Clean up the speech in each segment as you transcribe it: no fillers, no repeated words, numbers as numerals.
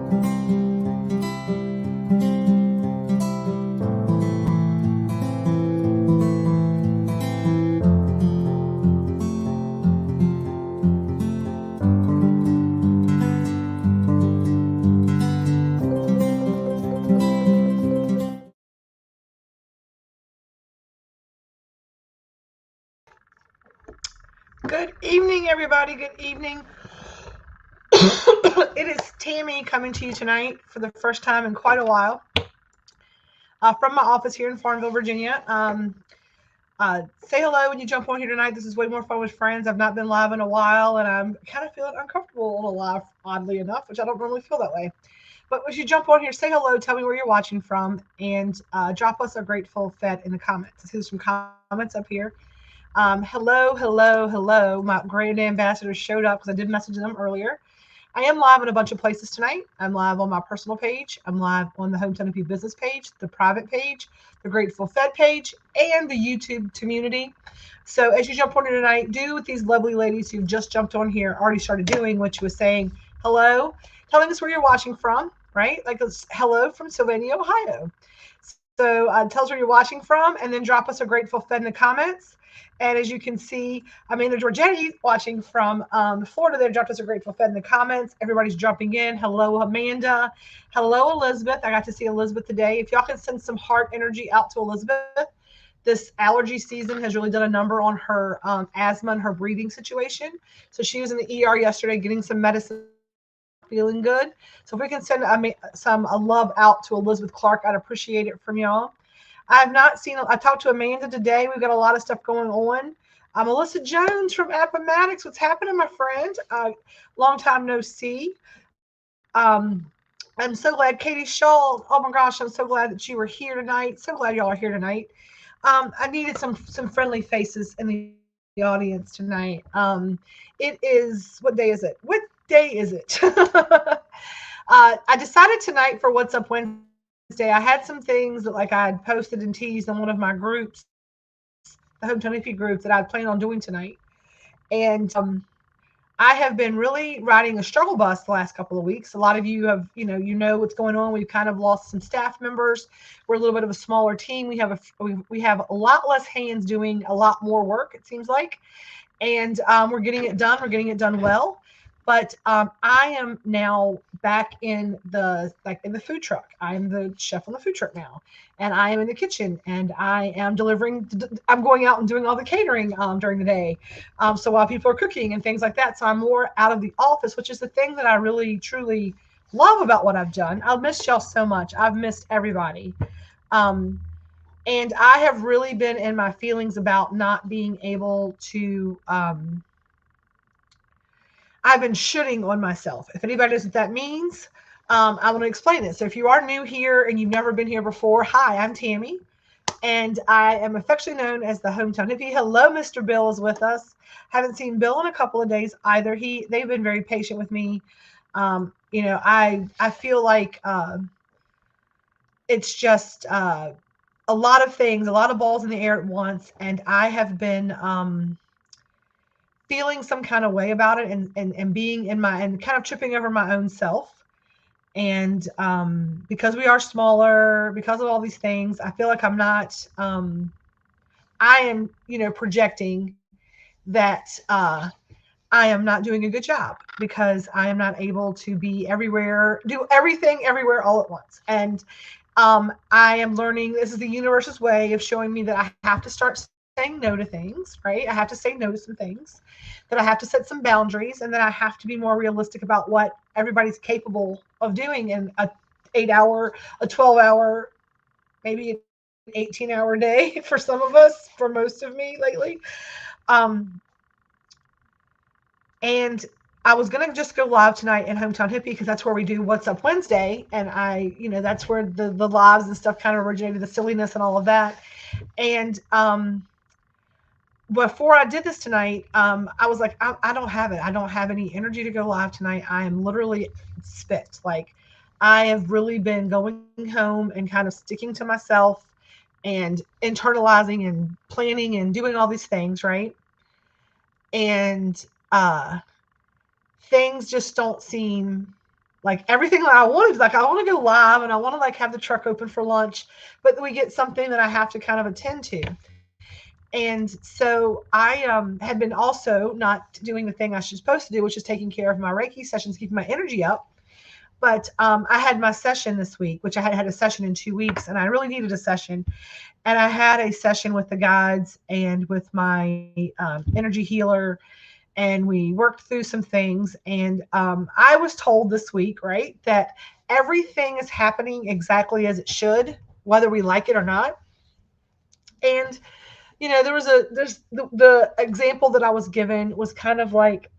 Good evening, everybody. Good evening. It is Tammy coming to you tonight for the first time in quite a while from my office here in Farmville, Virginia. Say hello when you jump on here tonight. This is way more fun with friends. I've not been live in a while, and I'm kind of feeling uncomfortable on a live, oddly enough, which I don't normally feel that way. But as you jump on here, say hello, tell me where you're watching from, and drop us a grateful fed in the comments. I see some comments up here. Hello, hello, hello. My grand ambassadors showed up because I did message them earlier. I am live in a bunch of places tonight. I'm live on my personal page. I'm live on the Hometown MP business page, the private page, the Grateful Fed page, and the YouTube community. So as you jump on here tonight, do what these lovely ladies who just jumped on here already started doing, which was saying hello, telling us where you're watching from, right? Like it's hello from Sylvania, Ohio. So tell us where you're watching from, and then drop us a Grateful Fed in the comments. And as you can see, Amanda Giorgetti watching from Florida. They dropped us a Grateful Fed in the comments. Everybody's jumping in. Hello, Amanda. Hello, Elizabeth. I got to see Elizabeth today. If y'all can send some heart energy out to Elizabeth, this allergy season has really done a number on her asthma and her breathing situation. So she was in the ER yesterday getting some medicine, feeling good. So if we can send some love out to Elizabeth Clark, I'd appreciate it from y'all. I talked to Amanda today. We've got a lot of stuff going on. Melissa Jones from Appomattox. What's happening, my friend? Long time no see. I'm so glad. Katie Shaw. Oh my gosh, I'm so glad that you were here tonight. So glad y'all are here tonight. I needed some friendly faces in the audience tonight. It is, what day is it? What day is it? I decided tonight for What's Up Wednesday. I had some things that like I had posted and teased on one of my groups, the Hometown Hippie group, that I planned on doing tonight. And I have been really riding a struggle bus the last couple of weeks. A lot of you have, you know what's going on. We've kind of lost some staff members. We're a little bit of a smaller team. We have a lot less hands doing a lot more work, it seems like. And we're getting it done. We're getting it done well. But I am now back in the food truck. I'm the chef on the food truck now, and I am in the kitchen, and I am delivering. I'm going out and doing all the catering during the day. So while people are cooking and things like that, so I'm more out of the office, which is the thing that I really truly love about what I've done. I've missed y'all so much. I've missed everybody. Um, and I have really been in my feelings about not being able to I've been shooting on myself. If anybody knows what that means, I want to explain it. So if you are new here and you've never been here before, hi, I'm Tammy, and I am affectionately known as the Hometown Hippie. Hello, Mr. Bill is with us. Haven't seen Bill in a couple of days either. They've been very patient with me. I feel like it's just a lot of things, a lot of balls in the air at once, and I have been feeling some kind of way about it, and being in my, and kind of tripping over my own self. And because we are smaller, because of all these things, I feel like I'm not I am, projecting that I am not doing a good job because I am not able to be everywhere, do everything everywhere all at once. And I am learning, this is the universe's way of showing me that I have to start saying no to things, right? I have to say no to some things, that I have to set some boundaries, and that I have to be more realistic about what everybody's capable of doing in a 8-hour, a 12-hour, maybe an 18-hour day for some of us, for most of me lately. And I was going to just go live tonight in Hometown Hippie because that's where we do What's Up Wednesday. And that's where the lives and stuff kind of originated, the silliness and all of that. And before I did this tonight, I was like, I don't have it. I don't have any energy to go live tonight. I am literally spit. Like, I have really been going home and kind of sticking to myself and internalizing and planning and doing all these things, right? And things just don't seem Like everything that I wanted, like I want to go live and I want to like have the truck open for lunch, but we get something that I have to kind of attend to. And so I had been also not doing the thing I was supposed to do, which is taking care of my Reiki sessions, keeping my energy up. But I had my session this week, which I had had a session in 2 weeks, and I really needed a session. And I had a session with the guides and with my energy healer, and we worked through some things. And I was told this week, right, that everything is happening exactly as it should, whether we like it or not. And there's the example that I was given was kind of like,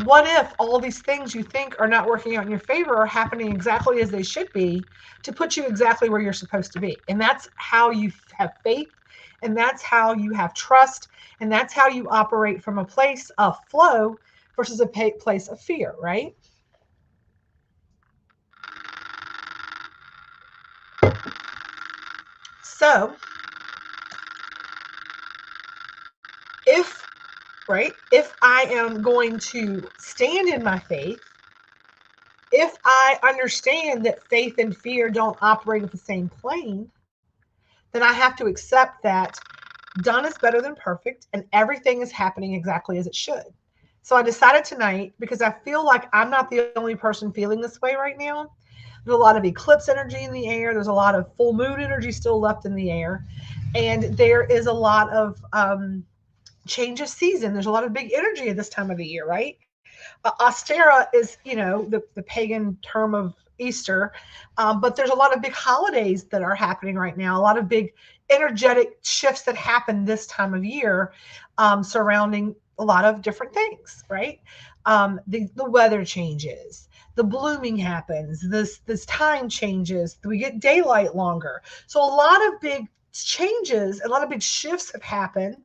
what if all these things you think are not working out in your favor are happening exactly as they should be to put you exactly where you're supposed to be? And that's how you have faith, and that's how you have trust, and that's how you operate from a place of flow versus a place of fear, right? So if if I am going to stand in my faith, if I understand that faith and fear don't operate at the same plane, then I have to accept that done is better than perfect and everything is happening exactly as it should. So I decided tonight, because I feel like I'm not the only person feeling this way right now. There's a lot of eclipse energy in the air. There's a lot of full moon energy still left in the air. And there is a lot of change of season. There's a lot of big energy at this time of the year, right? Ostera is, the pagan term of Easter, but there's a lot of big holidays that are happening right now. A lot of big energetic shifts that happen this time of year, surrounding a lot of different things, right? The weather changes, the blooming happens, this time changes, we get daylight longer. So a lot of big changes, a lot of big shifts have happened.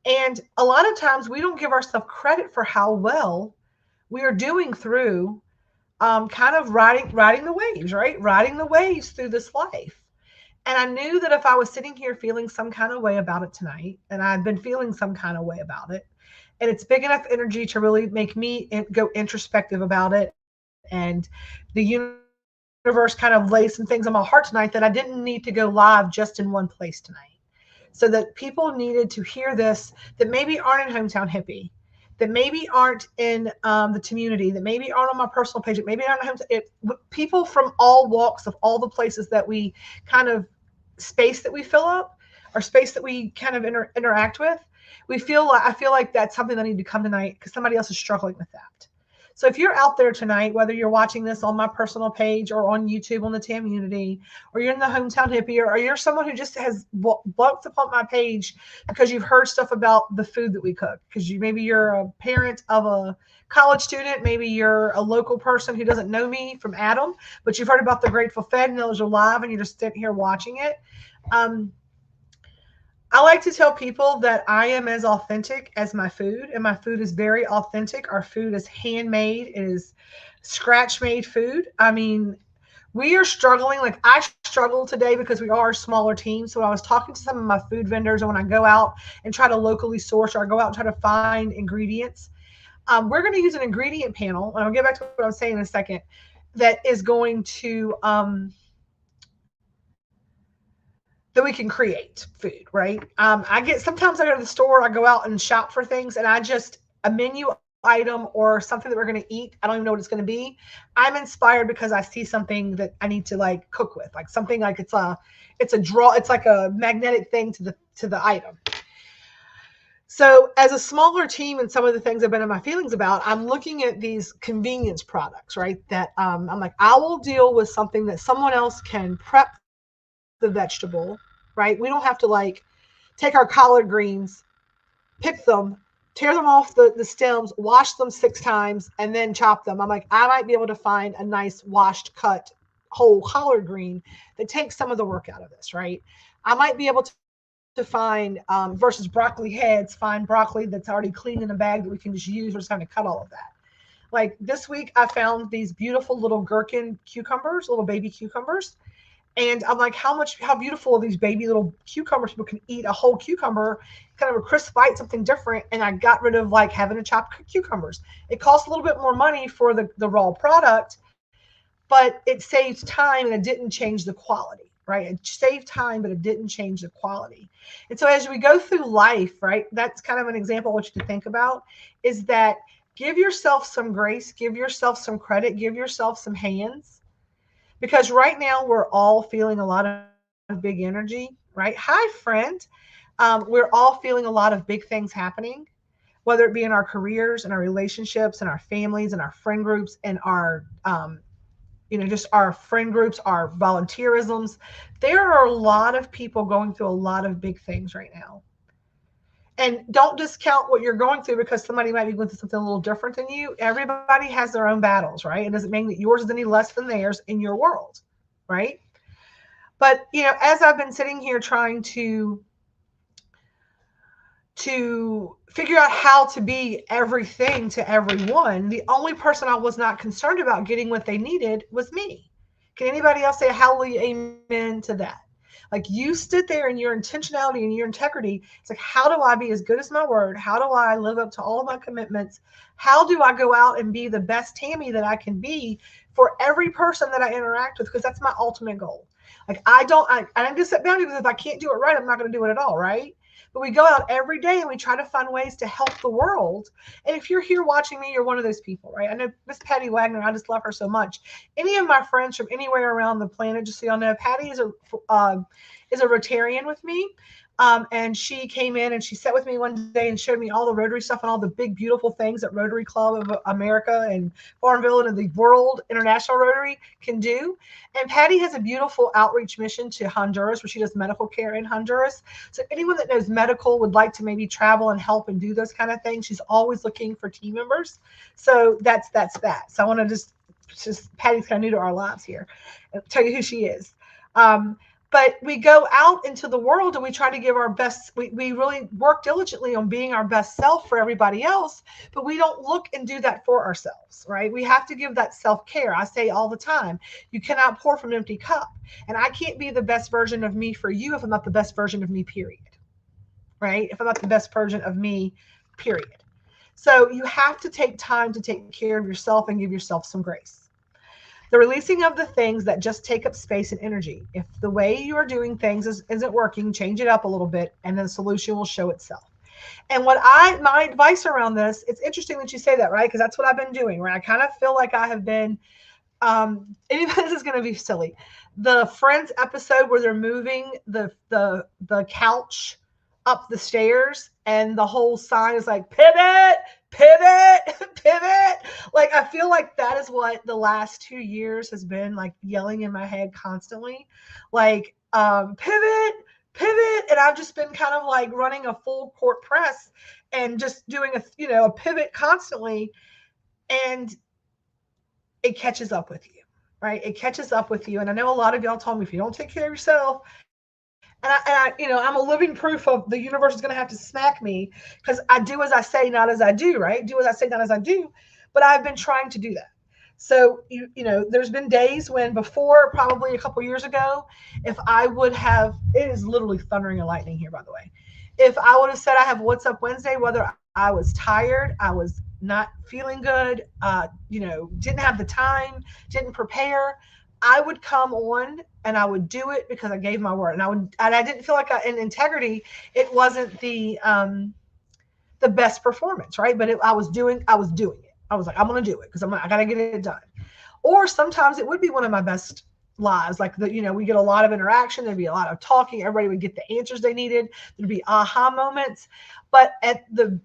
And a lot of times we don't give ourselves credit for how well we are doing through kind of riding the waves, right? Riding the waves through this life. And I knew that if I was sitting here feeling some kind of way about it tonight, and I'd been feeling some kind of way about it, and it's big enough energy to really make me go introspective about it, and the universe kind of laid some things on my heart tonight, that I didn't need to go live just in one place tonight. So that people needed to hear this, that maybe aren't in Hometown Hippie, that maybe aren't in the community, that maybe aren't on my personal page, that maybe aren't people from all walks of all the places that we kind of space that we fill up, or space that we kind of interact with. I feel like that's something that I need to come tonight, because somebody else is struggling with that. So if you're out there tonight, whether you're watching this on my personal page or on YouTube on the Tamunity, or you're in the Hometown Hippie, or you're someone who just has walked upon my page because you've heard stuff about the food that we cook, because maybe you're a parent of a college student, maybe you're a local person who doesn't know me from Adam, but you've heard about the Grateful Fed and those are live, and you're just sitting here watching it. I like to tell people that I am as authentic as my food, and my food is very authentic. Our food is handmade. It is scratch made food. I mean, we are struggling. Like I struggle today because we are a smaller team. So I was talking to some of my food vendors, and when I go out and try to locally source, or I go out and try to find ingredients, we're going to use an ingredient panel, and I'll get back to what I was saying in a second, that is going to that we can create food, right? Sometimes I go to the store, I go out and shop for things, and a menu item or something that we're going to eat, I don't even know what it's going to be. I'm inspired because I see something that I need to like cook with, like something like it's like a magnetic thing to the item. So as a smaller team, and some of the things I've been in my feelings about, I'm looking at these convenience products, right? That I'm like, I will deal with something that someone else can prep the vegetable, right? We don't have to like take our collard greens, pick them, tear them off the stems, wash them 6 times, and then chop them. I'm like, I might be able to find a nice washed, cut, whole collard green that takes some of the work out of this, right? I might be able to find, versus broccoli heads, find broccoli that's already cleaned in a bag that we can just use. We're just going to cut all of that. Like this week, I found these beautiful little gherkin cucumbers, little baby cucumbers. And I'm like, how beautiful are these baby little cucumbers? People can eat a whole cucumber, kind of a crisp bite, something different. And I got rid of like having to chop cucumbers. It costs a little bit more money for the raw product, but it saves time and it didn't change the quality, right? It saved time, but it didn't change the quality. And so as we go through life, right, that's kind of an example of what you can think about is that give yourself some grace, give yourself some credit, give yourself some hands, because right now we're all feeling a lot of big energy, right? Hi, friend. We're all feeling a lot of big things happening, whether it be in our careers and our relationships and our families and our friend groups and our just our friend groups, our volunteerisms. There are a lot of people going through a lot of big things right now. And don't discount what you're going through because somebody might be going through something a little different than you. Everybody has their own battles, right? It doesn't mean that yours is any less than theirs in your world, right? But, as I've been sitting here trying to figure out how to be everything to everyone, the only person I was not concerned about getting what they needed was me. Can anybody else say hallelujah, amen to that? Like you stood there in your intentionality and your integrity. It's like, how do I be as good as my word? How do I live up to all of my commitments? How do I go out and be the best Tammy that I can be for every person that I interact with? Because that's my ultimate goal. Like I didn't just set boundaries because if I can't do it right, I'm not going to do it at all, right? But we go out every day and we try to find ways to help the world. And if you're here watching me, you're one of those people, right? I know Miss Patty Wagner, I just love her so much. Any of my friends from anywhere around the planet, just so y'all know, Patty is a Rotarian with me. And she came in and she sat with me one day and showed me all the Rotary stuff and all the big, beautiful things that Rotary Club of America and Farmville and the World International Rotary can do. And Patty has a beautiful outreach mission to Honduras where she does medical care in Honduras. So anyone that knows medical would like to maybe travel and help and do those kind of things, she's always looking for team members. So that's that. So I want to just Patty's kind of new to our lives here. I'll tell you who she is. But we go out into the world and we try to give our best. We really work diligently on being our best self for everybody else, but we don't look and do that for ourselves, right? We have to give that self-care. I say all the time, you cannot pour from an empty cup. And I can't be the best version of me for you if I'm not the best version of me, period. Right? If I'm not the best version of me, period. So you have to take time to take care of yourself and give yourself some grace. The releasing of the things that just take up space and energy. If the way you are doing things isn't working, change it up a little bit and the solution will show itself. And my advice around this, it's interesting that you say that, right? Because that's what I've been doing, right? I kind of feel like I have been, this is going to be silly. The Friends episode where they're moving the couch up the stairs and the whole sign is like, pivot, pivot, pivot. Like, I feel like that is what the last 2 years has been like yelling in my head constantly, like, pivot, pivot. And I've just been kind of like running a full court press and just doing a pivot constantly. And it catches up with you, right? It catches up with you. And I know a lot of y'all told me, if you don't take care of yourself, and I, I'm a living proof of the universe is going to have to smack me because I do as I say, not as I do, right? Do as I say, not as I do. But I've been trying to do that. So, there's been days when before, probably a couple years ago, if I would have, it is literally thundering and lightning here, by the way. If I would have said I have What's Up Wednesday, whether I was tired, I was not feeling good, didn't have the time, didn't prepare, I would come on and I would do it because I gave my word, and I didn't feel like in integrity, it wasn't the best performance, right? But I was doing it. I was like, I'm going to do it because I got to get it done. Or sometimes it would be one of my best lives. Like we get a lot of interaction. There'd be a lot of talking. Everybody would get the answers they needed. There'd be aha moments. But at the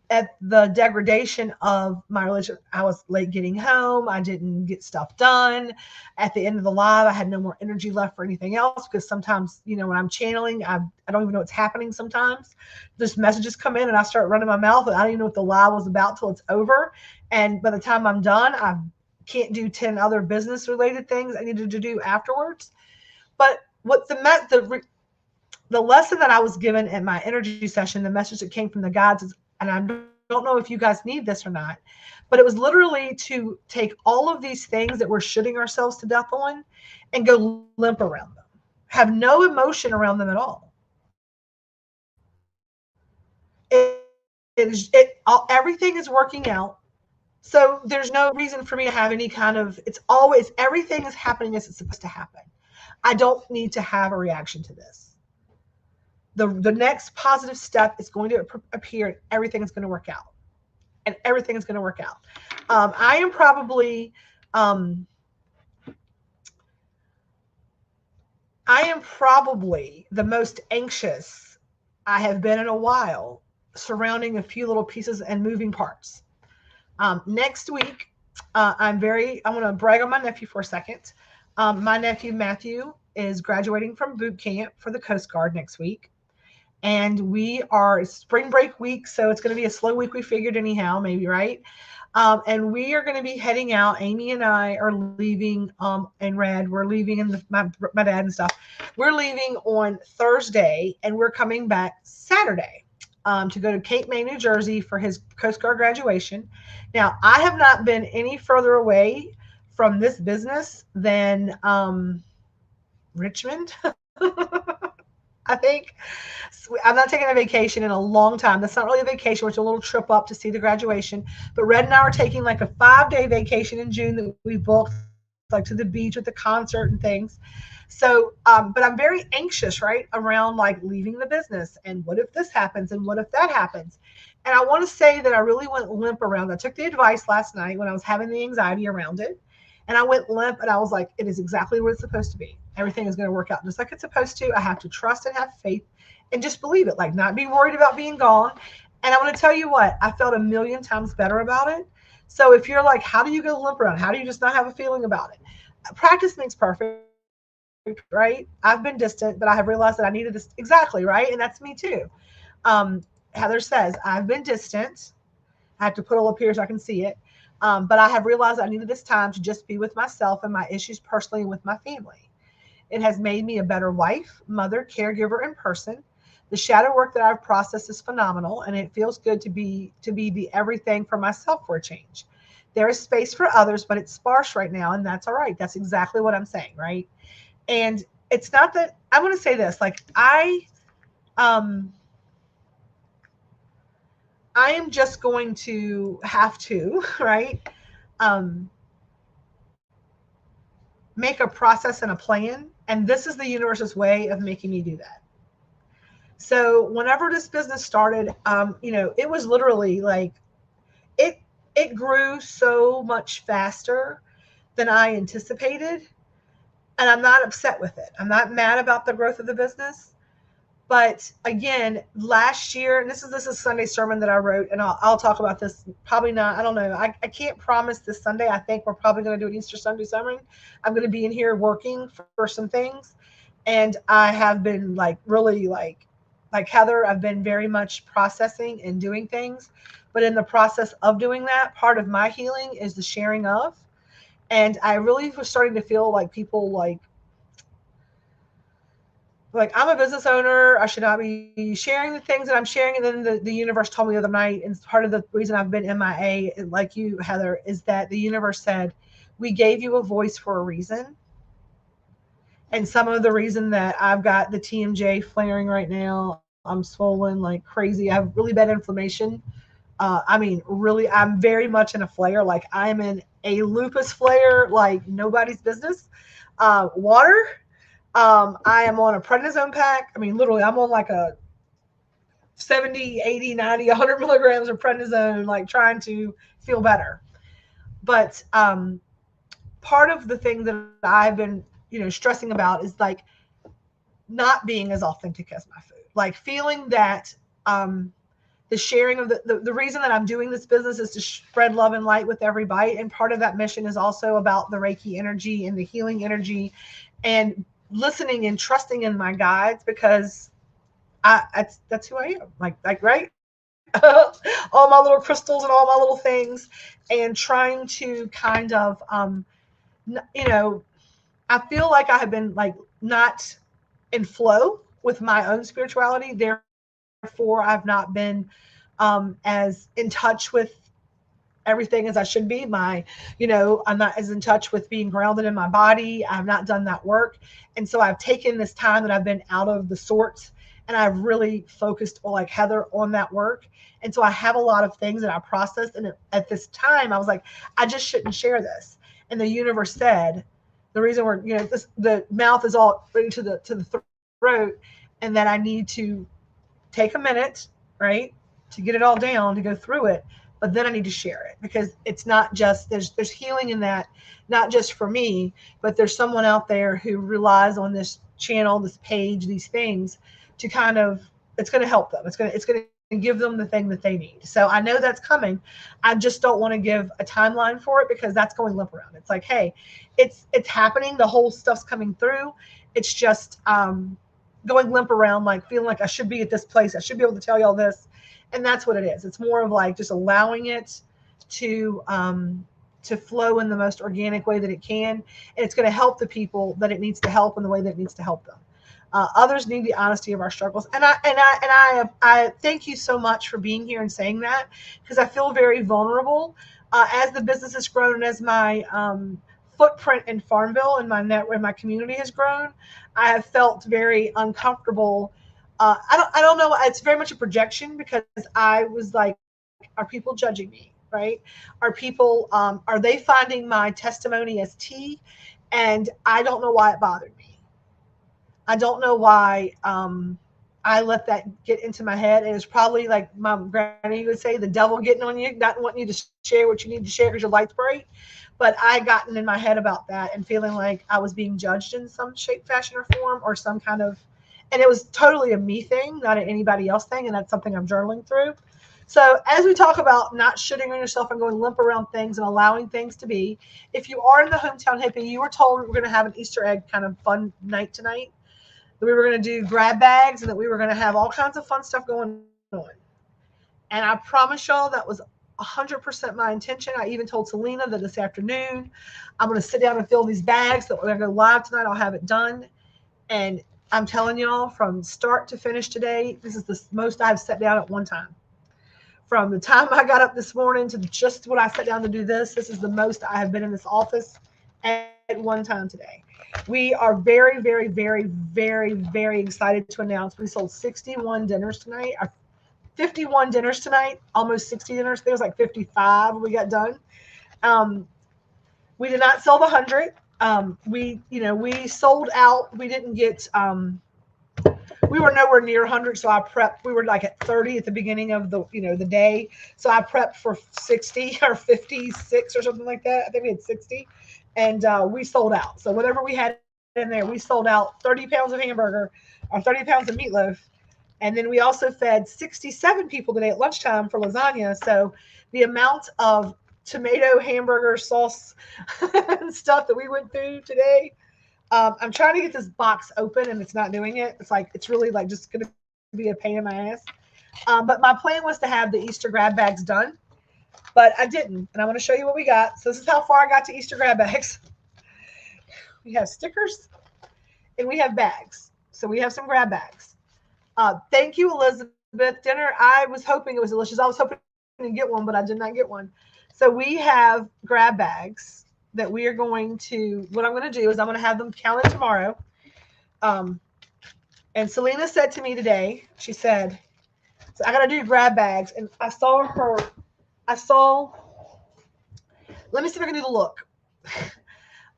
degradation of my relationship, I was late getting home. I didn't get stuff done. At the end of the live, I had no more energy left for anything else because sometimes, when I'm channeling, I don't even know what's happening sometimes. Just messages come in and I start running my mouth and I don't even know what the live was about till it's over. And by the time I'm done, I can't do 10 other business related things I needed to do afterwards. But what the lesson that I was given at my energy session, the message that came from the gods is, and I don't know if you guys need this or not, but it was literally to take all of these things that we're shooting ourselves to death on and go limp around them. have no emotion around them at all. Everything is working out. So there's no reason for me to have any kind of, it's always, everything is happening as it's supposed to happen. I don't need to have a reaction to this. The next positive step is going to appear and everything is going to work out. And everything is going to work out. I am probably the most anxious I have been in a while, surrounding a few little pieces and moving parts. Next week, I'm going to brag on my nephew for a second. My nephew, Matthew, is graduating from boot camp for the Coast Guard next week. And we are spring break week, so it's going to be a slow week, we figured anyhow, maybe, right? And we are going to be heading out. Amy and I are leaving, and Red, we're leaving, and my dad and stuff. We're leaving on Thursday, and we're coming back Saturday to go to Cape May, New Jersey for his Coast Guard graduation. Now, I have not been any further away from this business than Richmond. I think I'm not taking a vacation in a long time. That's not really a vacation. It's a little trip up to see the graduation. But Red and I are taking like a 5-day vacation in June that we booked, like to the beach with the concert and things. So, but I'm very anxious, right, around like leaving the business and what if this happens and what if that happens. And I want to say that I really went limp around. I took the advice last night when I was having the anxiety around it. And I went limp and I was like, it is exactly what it's supposed to be. Everything is going to work out just like it's supposed to. I have to trust and have faith and just believe it, like not be worried about being gone. And I'm going to tell you what, I felt a million times better about it. So if you're like, how do you go limp around? How do you just not have a feeling about it? Practice makes perfect, right? I've been distant, but I have realized that I needed this. Exactly, right? And that's me too. Heather says, I've been distant. I have to put it up here so I can see it. But I have realized I needed this time to just be with myself and my issues personally and with my family. It has made me a better wife, mother, caregiver, and person. The shadow work that I've processed is phenomenal, and it feels good to be the everything for myself for a change. There is space for others, but it's sparse right now, and that's all right. That's exactly what I'm saying, right? And it's not that I'm going to say this, like I am just going to have to, right? Make a process and a plan. And this is the universe's way of making me do that. So whenever this business started, it was literally like it grew so much faster than I anticipated. And I'm not upset with it. I'm not mad about the growth of the business. But again, last year, and this is a Sunday sermon that I wrote, and I'll talk about this. Probably not. I don't know. I can't promise this Sunday. I think we're probably going to do an Easter Sunday sermon. I'm going to be in here working for some things, and I have been like really like Heather. I've been very much processing and doing things, but in the process of doing that, part of my healing is the sharing of, and I really was starting to feel like people like I'm a business owner. I should not be sharing the things that I'm sharing. And then the universe told me the other night, and part of the reason I've been MIA, like you, Heather, is that the universe said, we gave you a voice for a reason. And some of the reason that I've got the TMJ flaring right now, I'm swollen like crazy. I have really bad inflammation. Really, I'm very much in a flare. Like I'm in a lupus flare, like nobody's business. Water. I am on a prednisone pack. I mean, literally, I'm on like a 70, 80, 90, 100 milligrams of prednisone, like trying to feel better. But part of the thing that I've been, stressing about is like not being as authentic as my food. Like feeling that the sharing of the reason that I'm doing this business is to spread love and light with every bite. And part of that mission is also about the Reiki energy and the healing energy and listening and trusting in my guides, because that's who I am. Like right. All my little crystals and all my little things, and trying to kind of, I feel like I have been like not in flow with my own spirituality. Therefore, I've not been as in touch with everything as I should be. I'm not as in touch with being grounded in my body. I've not done that work. And so I've taken this time that I've been out of the sorts and I've really focused on, like Heather, on that work. And so I have a lot of things that I processed. And at this time, I was like, I just shouldn't share this. And the universe said, the reason the mouth is all ready to the throat, and that I need to take a minute, right, to get it all down, to go through it. But then I need to share it because it's not just there's healing in that, not just for me, but there's someone out there who relies on this channel, this page, these things to kind of, it's going to help them. It's going to give them the thing that they need. So I know that's coming. I just don't want to give a timeline for it because that's going limp around. It's like, hey, it's happening. The whole stuff's coming through. It's just going limp around, like feeling like I should be at this place. I should be able to tell y'all this. And that's what it is. It's more of like just allowing it to flow in the most organic way that it can. And it's going to help the people that it needs to help in the way that it needs to help them. Others need the honesty of our struggles. And I thank you so much for being here and saying that, because I feel very vulnerable as the business has grown and as my footprint in Farmville and my community has grown. I have felt very uncomfortable. I don't know. It's very much a projection because I was like, are people judging me? Right? Are people, are they finding my testimony as tea? And I don't know why it bothered me. I don't know why I let that get into my head. And it's probably like my granny would say, the devil getting on you, not wanting you to share what you need to share because your light's bright. But I gotten in my head about that and feeling like I was being judged in some shape, fashion, or form, or some kind of, and it was totally a me thing, not an anybody else thing. And that's something I'm journaling through. So as we talk about not shitting on yourself and going limp around things and allowing things to be, if you are in the Hometown Hippie, you were told we were going to have an Easter egg kind of fun night tonight, that we were going to do grab bags and that we were going to have all kinds of fun stuff going on. And I promise y'all that was 100% my intention. I even told Selena that this afternoon I'm going to sit down and fill these bags, that we're going to go live tonight. I'll have it done. And I'm telling y'all, from start to finish today, this is the most I've sat down at one time. From the time I got up this morning to just when I sat down to do this is the most I have been in this office at one time today. We are very, very, very, very, very excited to announce we sold 61 dinners tonight. 51 dinners tonight, almost 60 dinners. There was like 55 when we got done. We did not sell the 100. We sold out. We didn't get, we were nowhere near 100. So I prepped, we were like at 30 at the beginning of the day. So I prepped for 60 or 56 or something like that. I think we had 60 and we sold out. So whatever we had in there, we sold out 30 pounds of hamburger or 30 pounds of meatloaf. And then we also fed 67 people today at lunchtime for lasagna. So the amount of tomato hamburger sauce and stuff that we went through today, I'm trying to get this box open and it's not doing it. It's really like just going to be a pain in my ass. But my plan was to have the Easter grab bags done, but I didn't. And I want to show you what we got. So this is how far I got to Easter grab bags. We have stickers and we have bags. So we have some grab bags. Thank you, Elizabeth. Dinner, I was hoping it was delicious. I was hoping to get one, but I did not get one. So we have grab bags that we are going to, what I'm going to do is I'm going to have them counted tomorrow. And Selena said to me today, she said, so I got to do grab bags. And I saw, let me see if I can do the look.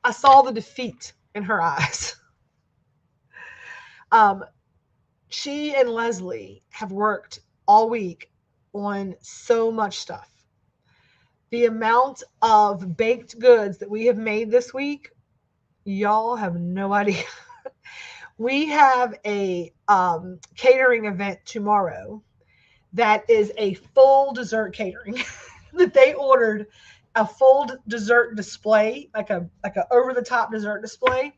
I saw the defeat in her eyes. She and Leslie have worked all week on so much stuff. The amount of baked goods that we have made this week, y'all have no idea. We have a catering event tomorrow that is a full dessert catering that they ordered, a full dessert display, like a over-the-top dessert display.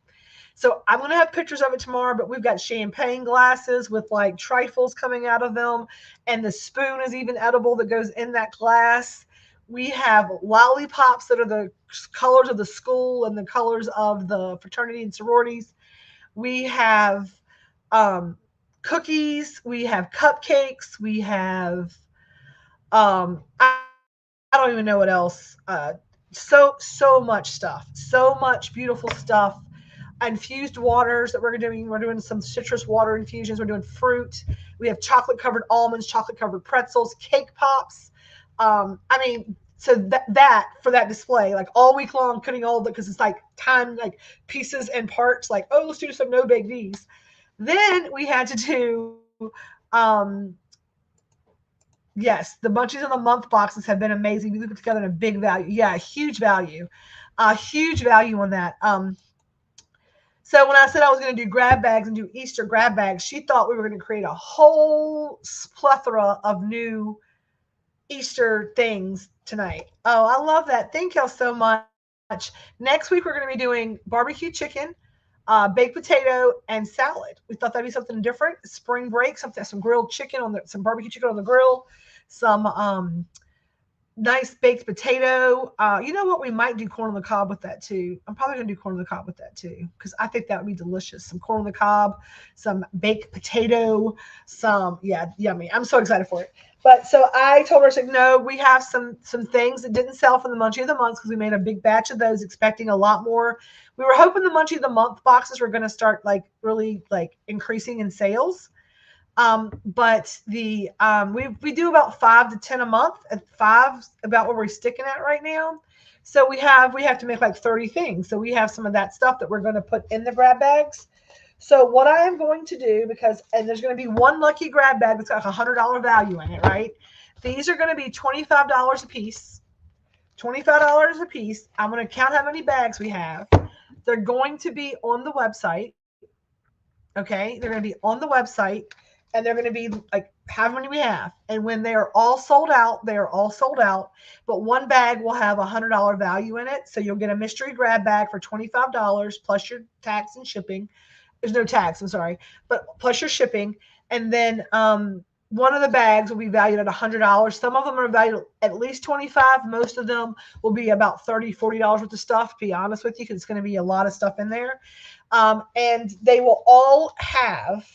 So I'm going to have pictures of it tomorrow, but we've got champagne glasses with like trifles coming out of them. And the spoon is even edible that goes in that glass. We have lollipops that are the colors of the school and the colors of the fraternity and sororities. We have cookies. We have cupcakes. We have, I don't even know what else. So much stuff, so much beautiful stuff. Infused waters that we're doing. We're doing some citrus water infusions. We're doing fruit. We have chocolate covered almonds, chocolate covered pretzels, cake pops. I mean, so that for that display, like all week long, cutting all the, because it's like time, like pieces and parts. Like, oh, let's do some no bake these. Then we had to do, um, yes, the Munchies of the Month boxes have been amazing. We put together a big value. Yeah, a huge value on that. So when I said I was going to do grab bags and do Easter grab bags, she thought we were going to create a whole plethora of new Easter things tonight. Oh, I love that. Thank y'all so much. Next week, we're going to be doing barbecue chicken, baked potato, and salad. We thought that'd be something different. Spring break, some grilled chicken some barbecue chicken on the grill, some nice baked potato. You know what? We might do corn on the cob with that too. I'm probably going to do corn on the cob with that too, because I think that would be delicious. Some corn on the cob, some baked potato, yeah, yummy. I'm so excited for it. But so I told her, I said, no, we have some things that didn't sell from the Munchie of the Month because we made a big batch of those, expecting a lot more. We were hoping the Munchie of the Month boxes were going to start like really like increasing in sales. But the we do about 5 to 10 a month. At 5 about where we're sticking at right now. So we have to make like 30 things. So we have some of that stuff that we're going to put in the grab bags. So what I am going to do, and there's going to be one lucky grab bag that's got a $100 value in it, right? These are going to be $25 a piece. $25 a piece. I'm going to count how many bags we have. They're going to be on the website. Okay, they're going to be on the website. And they're going to be like how many we have. And when they are all sold out, they are all sold out. But one bag will have $100 value in it. So you'll get a mystery grab bag for $25 plus your tax and shipping. There's no tax, I'm sorry, but plus your shipping. And then one of the bags will be valued at $100. Some of them are valued at least $25. Most of them will be about $30, $40 worth of stuff, to be honest with you, because it's going to be a lot of stuff in there. And they will all have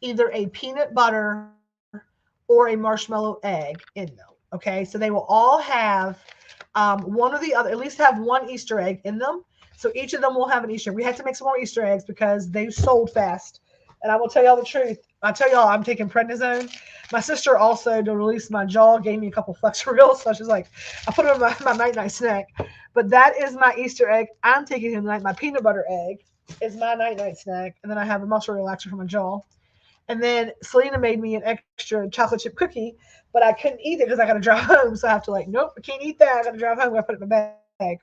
either a peanut butter or a marshmallow egg in them. Okay, so they will all have one or the other, at least have one Easter egg in them. So each of them will have an Easter egg. We had to make some more Easter eggs because they sold fast. And I will tell y'all the truth. I tell y'all I'm taking prednisone. My sister also, to release my jaw, gave me a couple Flexerils. So she's like, I put them in my night-night snack. But that is my Easter egg. I'm taking him tonight. My peanut butter egg is my night-night snack. And then I have a muscle relaxer for my jaw. And then Selena made me an extra chocolate chip cookie, but I couldn't eat it because I got to drive home. So I have to nope, I can't eat that. I got to drive home. I put it in my bag.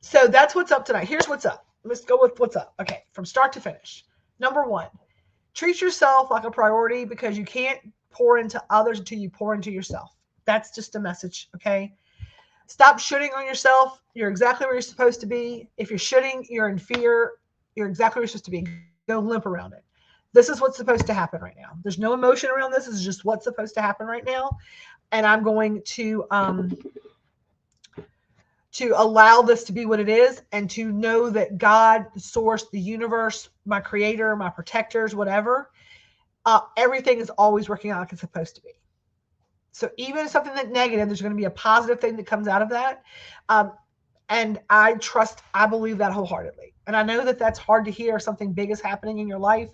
So that's what's up tonight. Here's what's up. Let's go with what's up. Okay, from start to finish. Number 1, treat yourself like a priority because you can't pour into others until you pour into yourself. That's just a message, okay? Stop shooting on yourself. You're exactly where you're supposed to be. If you're shooting, you're in fear. You're exactly where you're supposed to be. Go limp around it. This is what's supposed to happen right now. There's no emotion around this. This is just what's supposed to happen right now. And I'm going to allow this to be what it is and to know that God, the source, the universe, my creator, my protectors, whatever, everything is always working out like it's supposed to be. So even something that's negative, there's going to be a positive thing that comes out of that. And I believe that wholeheartedly. And I know that that's hard to hear. Something big is happening in your life,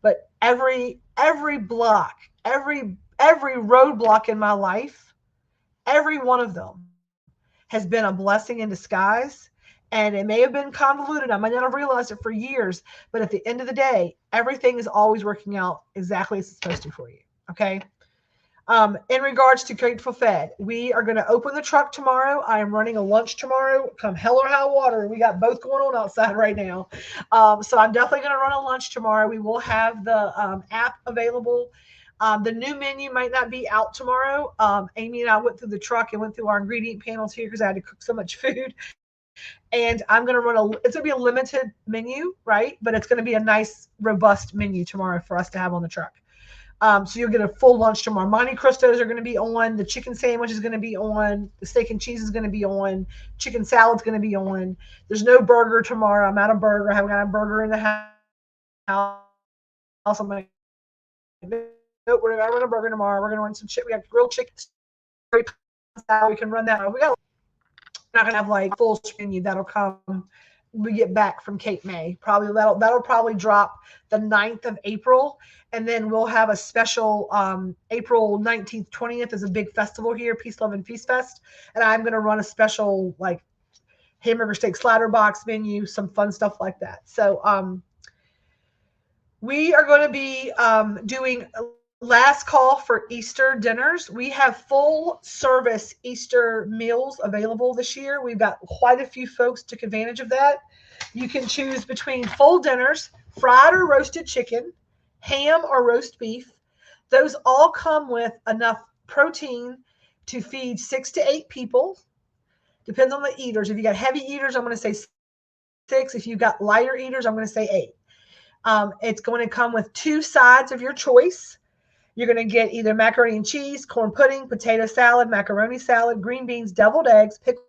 but every block, every roadblock in my life, every one of them has been a blessing in disguise. And it may have been convoluted. I might not have realized it for years, but at the end of the day, everything is always working out exactly as it's supposed to for you. Okay. In regards to Grateful Fed, we are going to open the truck tomorrow. I am running a lunch tomorrow, come hell or high water. We got both going on outside right now. So I'm definitely going to run a lunch tomorrow. We will have the app available. The new menu might not be out tomorrow. Amy and I went through the truck and went through our ingredient panels here because I had to cook so much food. And I'm going to it's going to be a limited menu, right? But it's going to be a nice, robust menu tomorrow for us to have on the truck. So you'll get a full lunch tomorrow. Monte Cristos are going to be on. The chicken sandwich is going to be on. The steak and cheese is going to be on. Chicken salad's going to be on. There's no burger tomorrow. I'm out of burger. I haven't got a burger in the house. I'm going to we're going to run a burger tomorrow. We're going to run some chicken. We got grilled chicken. We can run that. We got not going to have like full menu. That'll come we get back from Cape May. Probably that'll probably drop the 9th of April. And then we'll have a special April 19th, 20th is a big festival here, Peace, Love, and Feast Fest. And I'm going to run a special like hamburger steak slider box menu, some fun stuff like that. So we are going to be doing last call for Easter dinners. We have full service Easter meals available this year. We've got quite a few folks took advantage of that. You can choose between full dinners, fried or roasted chicken, ham or roast beef. Those all come with enough protein to feed 6 to 8 people. Depends on the eaters. If you got heavy eaters, I'm going to say 6. If you've got lighter eaters, I'm going to say 8. It's going to come with 2 sides of your choice. You're going to get either macaroni and cheese, corn pudding, potato salad, macaroni salad, green beans, deviled eggs, pickled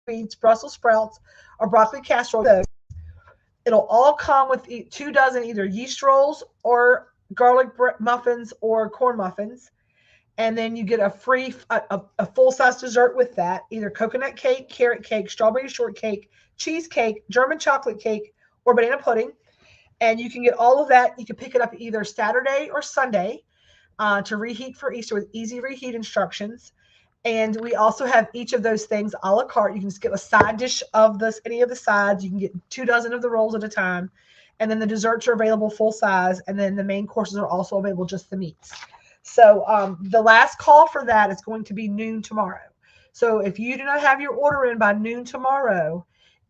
beets, Brussels sprouts, or broccoli casserole. It'll all come with 2 dozen either yeast rolls or garlic muffins or corn muffins. And then you get a free, a full-size dessert with that, either coconut cake, carrot cake, strawberry shortcake, cheesecake, German chocolate cake, or banana pudding. And you can get all of that. You can pick it up either Saturday or Sunday to reheat for Easter with easy reheat instructions. And we also have each of those things a la carte. You can just get a side dish of this, any of the sides. You can get 2 dozen of the rolls at a time. And then the desserts are available full size. And then the main courses are also available, just the meats. So the last call for that is going to be noon tomorrow. So if you do not have your order in by noon tomorrow,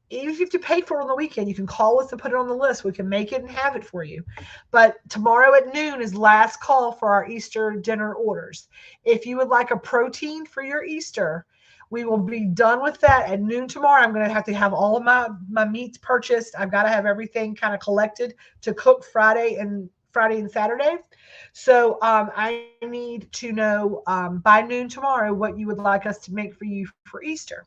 even if you have to pay for it on the weekend, you can call us and put it on the list. We can make it and have it for you. But tomorrow at noon is last call for our Easter dinner orders. If you would like a protein for your Easter, we will be done with that at noon tomorrow. I'm going to have all of my meats purchased. I've got to have everything kind of collected to cook Friday and Saturday. So I need to know by noon tomorrow what you would like us to make for you for Easter.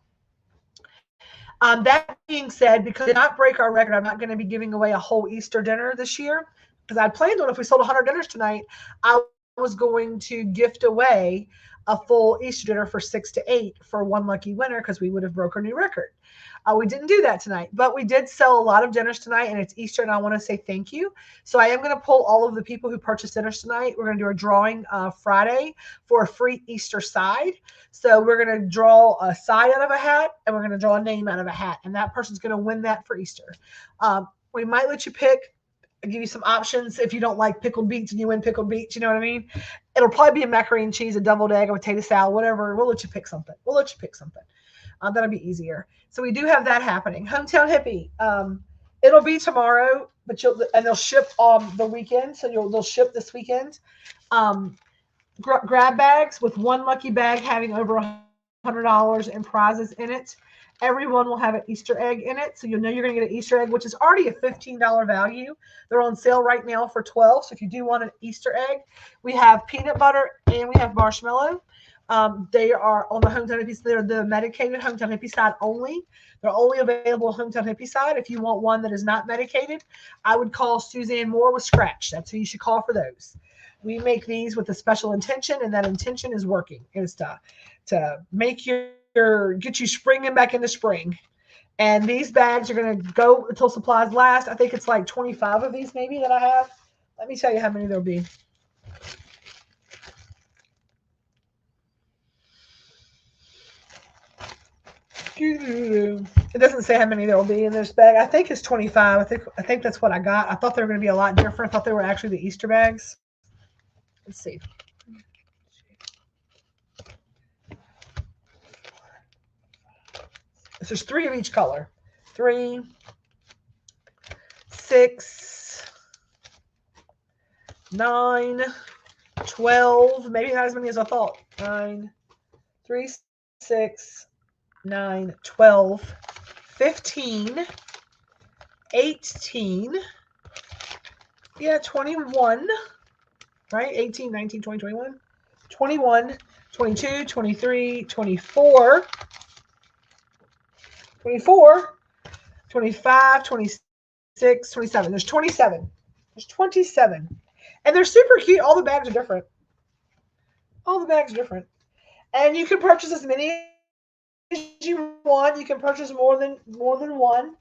That being said, because we did not break our record, I'm not going to be giving away a whole Easter dinner this year because I planned on if we sold 100 dinners tonight, I was going to gift away a full Easter dinner for 6 to 8 for one lucky winner because we would have broke our new record. We didn't do that tonight, but we did sell a lot of dinners tonight, and it's Easter, and I want to say thank you. So I am going to pull all of the people who purchased dinners tonight. We're going to do a drawing Friday for a free Easter side. So we're going to draw a side out of a hat, and we're going to draw a name out of a hat, and that person's going to win that for Easter. We might let you pick. I'll give you some options if you don't like pickled beets and you win pickled beets. You know what I mean? It'll probably be a macaroni and cheese, a deviled egg, a potato salad, whatever. We'll let you pick something. That'll be easier. So we do have that happening. Hometown Hippie. It'll be tomorrow, but they'll ship the weekend. So they'll ship this weekend. Grab bags with one lucky bag having over $100 in prizes in it. Everyone will have an Easter egg in it. So you'll know you're going to get an Easter egg, which is already a $15 value. They're on sale right now for $12. So if you do want an Easter egg, we have peanut butter and we have marshmallow. They are on the Hometown Hippie. They're the medicated Hometown Hippie side only. They're only available on Hometown Hippie side. If you want one that is not medicated, I would call Suzanne Moore with Scratch. That's who you should call for those. We make these with a special intention, and that intention is working. Is to make get you springing back into spring. And these bags are going to go until supplies last. I think it's like 25 of these maybe that I have. Let me tell you how many there'll be. It doesn't say how many there will be in this bag. I think it's 25. I think that's what I got. I thought they were going to be a lot different. I thought they were actually the Easter bags. Let's see. There's 3 of each color. 3, 6, 9, 12. Maybe not as many as I thought. 9, 3, 6, 9, 12, 15, 18. Yeah, 21. Right? 18, 19, 20, 21. 21, 22, 23, 24. 24, 25, 26, 27. There's 27. There's 27. And they're super cute. All the bags are different. All the bags are different. And you can purchase as many as you want. You can purchase more than one.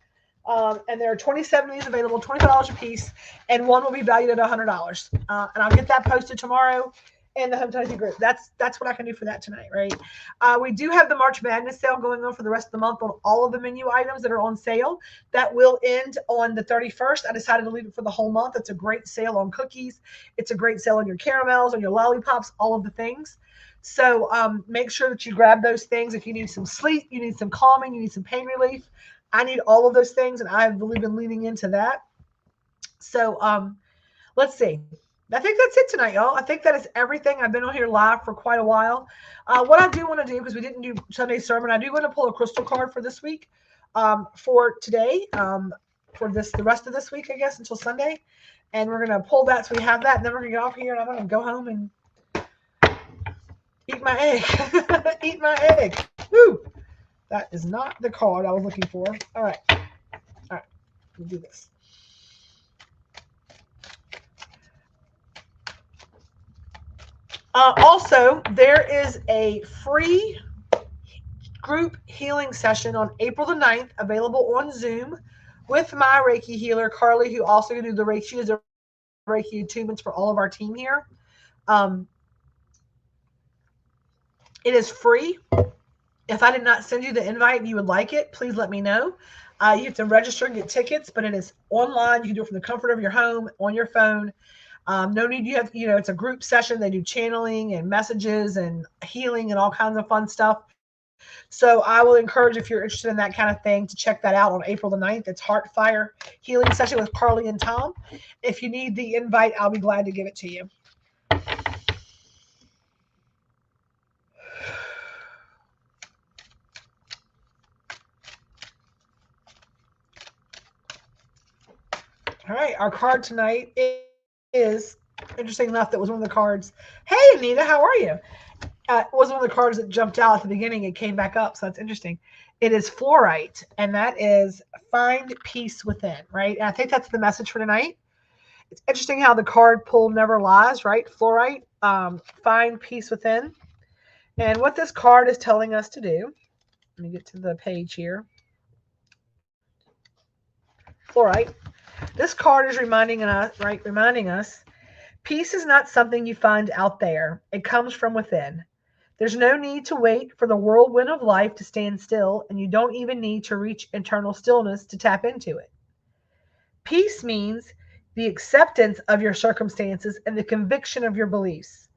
And there are 27 of these available, $25 a piece, and one will be valued at $100. And I'll get that posted tomorrow in the Home Tennessee group. That's what I can do for that tonight, right? We do have the March Madness sale going on for the rest of the month on all of the menu items that are on sale. That will end on the 31st. I decided to leave it for the whole month. It's a great sale on cookies. It's a great sale on your caramels, on your lollipops, all of the things. So make sure that you grab those things. If you need some sleep, you need some calming, you need some pain relief. I need all of those things, and I've really been leaning into that. So let's see. I think that's it tonight, y'all. I think that is everything. I've been on here live for quite a while. What I do want to do, because we didn't do Sunday's sermon, I do want to pull a crystal card for this week, for today, for the rest of this week, I guess, until Sunday. And we're going to pull that so we have that, and then we're going to get off here, and I'm going to go home and eat my egg. Eat my egg. Woo! That is not the card I was looking for. All right. All right. We'll do this. Also, there is a free group healing session on April the 9th available on Zoom with my Reiki healer, Carly, who also can do the Reiki. She does the Reiki attunements for all of our team here. It is free. If I did not send you the invite and you would like it, please let me know. You have to register and get tickets, but it is online. You can do it from the comfort of your home, on your phone. No need it's a group session. They do channeling and messages and healing and all kinds of fun stuff. So I will encourage, if you're interested in that kind of thing, to check that out on April the 9th. It's Heartfire Healing Session with Carly and Tom. If you need the invite, I'll be glad to give it to you. All right, our card tonight is interesting enough. That was one of the cards. Hey, Anita, how are you? It was one of the cards that jumped out at the beginning. It came back up, so that's interesting. It is fluorite, and that is find peace within, right? And I think that's the message for tonight. It's interesting how the card pull never lies, right? Fluorite, find peace within. And what this card is telling us to do, let me get to the page here. Fluorite. This card is reminding us, peace is not something you find out there. It comes from within. There's no need to wait for the whirlwind of life to stand still, and you don't even need to reach internal stillness to tap into it. Peace means the acceptance of your circumstances and the conviction of your beliefs.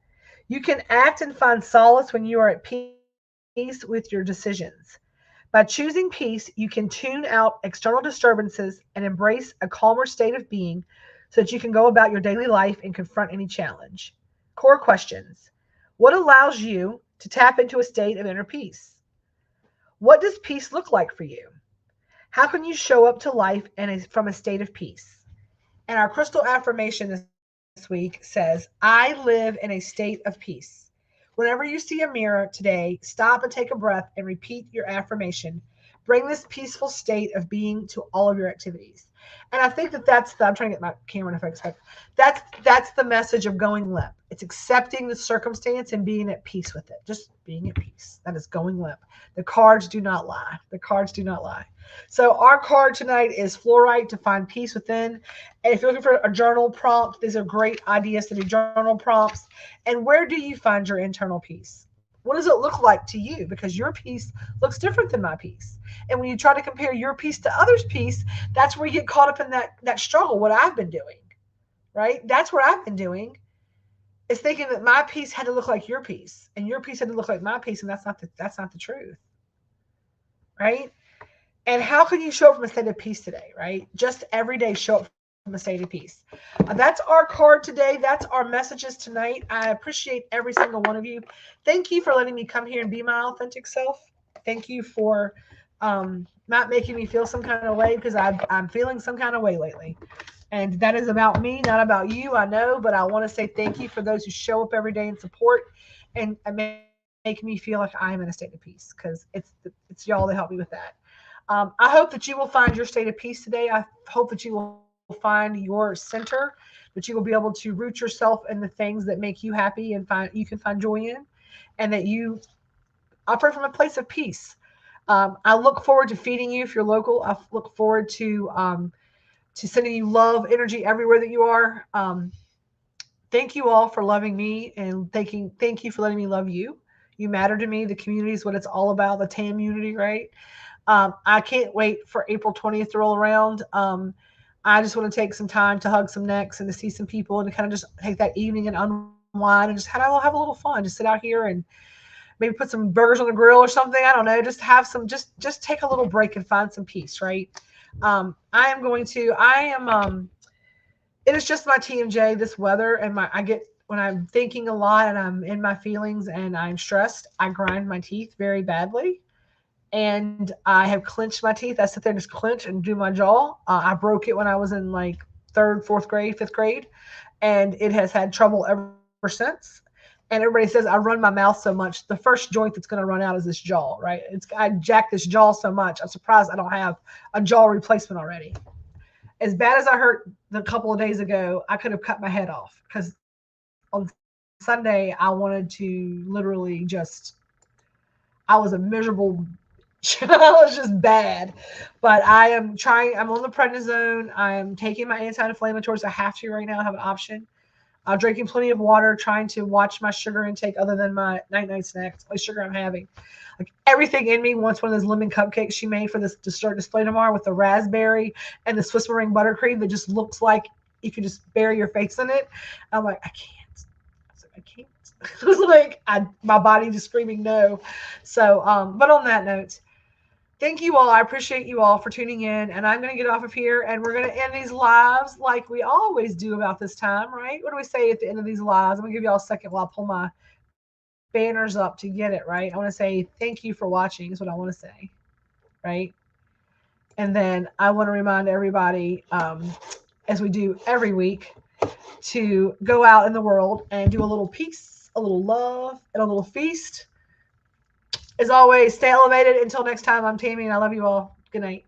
You can act and find solace when you are at peace with your decisions. By choosing peace, you can tune out external disturbances and embrace a calmer state of being so that you can go about your daily life and confront any challenge. Core questions. What allows you to tap into a state of inner peace? What does peace look like for you? How can you show up to life from a state of peace? And our crystal affirmation this week says, I live in a state of peace. Whenever you see a mirror today, stop and take a breath and repeat your affirmation. Bring this peaceful state of being to all of your activities. And I think I'm trying to get my camera in focus. That's the message of going limp. It's accepting the circumstance and being at peace with it. Just being at peace. That is going limp. The cards do not lie. The cards do not lie. So our card tonight is fluorite, to find peace within. And if you're looking for a journal prompt, these are great ideas to do journal prompts. And where do you find your internal peace? What does it look like to you? Because your peace looks different than my peace. And when you try to compare your peace to others' peace, that's where you get caught up in that struggle, what I've been doing, right? That's what I've been doing, is thinking that my peace had to look like your peace and your peace had to look like my peace. And that's not the truth, right? And how can you show up from a state of peace today, right? Just every day show up from a state of peace. That's our card today. That's our messages tonight. I appreciate every single one of you. Thank you for letting me come here and be my authentic self. Thank you for not making me feel some kind of way, because I'm feeling some kind of way lately. And that is about me, not about you, I know. But I want to say thank you for those who show up every day and support and make me feel like I'm in a state of peace, because it's y'all that help me with that. I hope that you will find your state of peace today. I hope that you will find your center, that you will be able to root yourself in the things that make you happy and you can find joy in, and that you operate from a place of peace. I look forward to feeding you if you're local. I look forward to sending you love, energy everywhere that you are. Thank you all for loving me, and thank you for letting me love you. You matter to me. The community is what it's all about. The TAM unity, right? I can't wait for April 20th to roll around. I just want to take some time to hug some necks and to see some people and to kind of just take that evening and unwind and just have a little fun. Just sit out here and maybe put some burgers on the grill or something. I don't know. Just have some. Just take a little break and find some peace, right? It is just my TMJ, this weather, and when I'm thinking a lot and I'm in my feelings and I'm stressed, I grind my teeth very badly. And I have clenched my teeth. I sit there and just clench and do my jaw. I broke it when I was in like third, fourth grade, fifth grade, and it has had trouble ever since. And everybody says I run my mouth so much. The first joint that's going to run out is this jaw, right? I jacked this jaw so much. I'm surprised I don't have a jaw replacement already. As bad as I hurt a couple of days ago, I could have cut my head off because on Sunday I wanted to literally I was a miserable it was just bad. But I'm on the prednisone. I'm taking my anti-inflammatories. I have to right now. I have an option. I'm drinking plenty of water, trying to watch my sugar intake other than my night snacks, the sugar I'm having. Like everything in me wants one of those lemon cupcakes she made for this dessert display tomorrow with the raspberry and the Swiss meringue buttercream that just looks like you can just bury your face in it. I'm like, I can't. I can't. It was like my body just screaming no. So, but on that note, thank you all. I appreciate you all for tuning in. And I'm going to get off of here and we're going to end these lives like we always do about this time, right? What do we say at the end of these lives? I'm going to give you all a second while I pull my banners up to get it, right? I want to say thank you for watching is what I want to say, right? And then I want to remind everybody, as we do every week, to go out in the world and do a little peace, a little love, and a little feast. As always, stay elevated. Until next time, I'm Tammy, and I love you all. Good night.